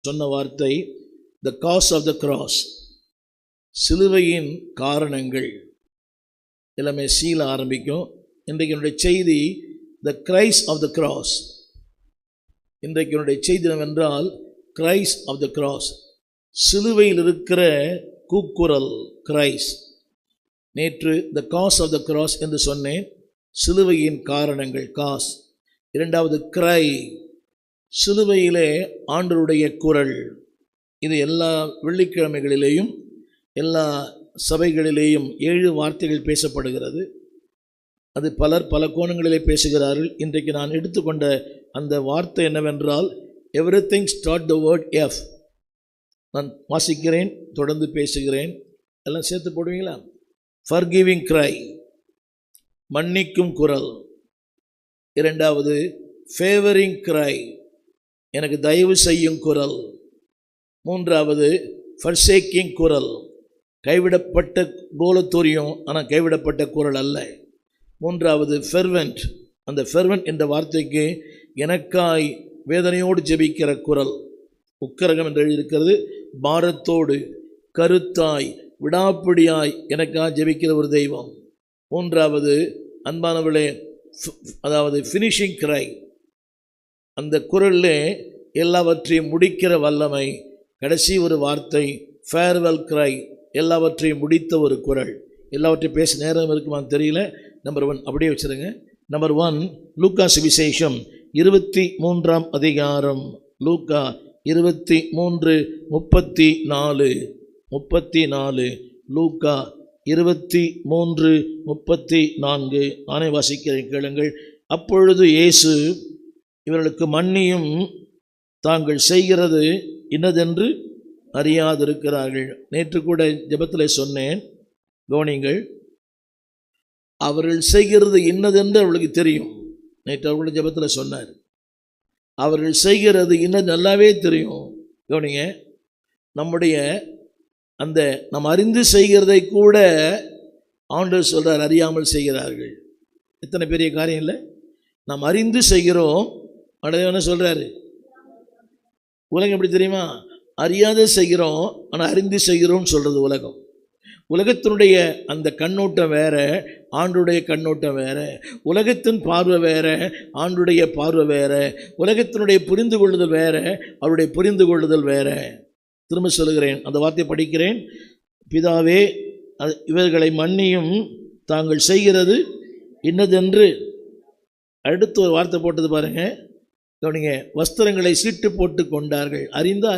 சொன்ன வார்த்தை the cause of the cross, சிலுவையின் காரணங்கள். எல்லாமே சீல ஆரம்பிக்கும். இன்றைக்கு என்னுடைய செய்தி the Christ of the cross. இன்றைக்கு என்னுடைய செய்தி என்னவென்றால் கிரைஸ்ட் ஆஃப் த கிராஸ், சிலுவையில் இருக்கிற கூக்குரல் கிரைஸ்ட். நேற்று the cause of the cross என்று சொன்னேன், சிலுவையின் காரணங்கள் காஸ். இரண்டாவது கிரை, சிலுவையிலே ஆண்டவருடைய குரல். இது எல்லா வெள்ளிக்கிழமைகளிலேயும் எல்லா சபைகளிலேயும் 7 வார்த்தைகள் பேசப்படுகிறது. அது பலர் பல கோணங்களிலே பேசுகிறார்கள். இன்றைக்கு நான் எடுத்துக்கொண்ட அந்த வார்த்தை என்னவென்றால் everything start the word F. நான் வாசிக்கிறேன், தொடர்ந்து பேசுகிறேன். எல்லாம் சேர்த்து போடுவீங்களா? ஃபர்கிவிங் கிரை, மன்னிக்கும் குரல். இரண்டாவது ஃபேவரிங் கிரை, எனக்கு தயவு செய்யும் குரல். மூன்றாவது ஃபர்சேக்கிங் குரல், கைவிடப்பட்ட கோலத்தோரியம் ஆனால் கைவிடப்பட்ட குரல் அல்ல. மூன்றாவது ஃபெர்வென்ட், அந்த ஃபெர்வென்ட் என்ற வார்த்தைக்கு எனக்காய் வேதனையோடு ஜெபிக்கிற குரல். உக்கரகம் என்று எழுதியிருக்கிறது. பாரத்தோடு கருத்தாய் விடாப்பிடியாய் எனக்காக ஜெபிக்கிற ஒரு தெய்வம். மூன்றாவது அன்பானவர்களே, அதாவது ஃபினிஷிங் கிரை, அந்த குரலில் எல்லாவற்றையும் முடிக்கிற வல்லமை. கடைசி ஒரு வார்த்தை ஃபேர்வெல் கிரை, எல்லாவற்றையும் முடித்த ஒரு குரல். எல்லாவற்றையும் பேச நேரம் இருக்குமான்னு தெரியல. நம்பர் 1 அப்படியே வச்சுருங்க. நம்பர் 1 லூக்கா சுவிசேஷம் 23ஆம் அதிகாரம். லூக்கா 23:34. லூக்கா 23:34. நானே வாசிக்கிறேன், கேளுங்கள். அப்பொழுது இயேசு இவர்களுக்கு மன்னியும், தாங்கள் செய்கிறது இன்னதென்று அறியாதிருக்கிறார்கள். நேற்று கூட ஜெபத்தில் சொன்னேன், கவனிங்கள். அவர்கள் செய்கிறது இன்னதென்று அவர்களுக்கு தெரியும். நேற்று அவர்களுடைய ஜெபத்தில் சொன்னார், அவர்கள் செய்கிறது இன்னது நல்லாவே தெரியும். கவனிங்க, நம்முடைய அந்த நாம் அறிந்து செய்கிறதை கூட ஆண்டவர் சொல்கிறார் அறியாமல் செய்கிறார்கள். எத்தனை பெரிய காரியம் இல்லை? நாம் அறிந்து செய்கிறோம், ஆனால் என்ன சொல்கிறாரு? உலகம் எப்படி தெரியுமா? அறியாத செய்கிறோம் ஆனால் அறிந்து செய்கிறோம்னு சொல்கிறது உலகம். உலகத்தினுடைய அந்த கண்ணோட்டம் வேற, ஆண்டுடைய கண்ணோட்டம் வேற. உலகத்தின் பார்வை வேற, ஆண்டுடைய பார்வை வேற. உலகத்தினுடைய புரிந்து கொள்ளுதல் வேற, அவருடைய புரிந்து கொள்ளுதல் வேற. திரும்ப சொல்லுகிறேன், அந்த வார்த்தையை படிக்கிறேன். பிதாவே இவர்களை மன்னியும், தாங்கள் செய்கிறது இன்னதென்று. அடுத்து ஒரு வார்த்தை போட்டது பாருங்க, கவனிங்க. வஸ்திரங்களை சீட்டு போட்டு கொண்டார்கள். அறிந்த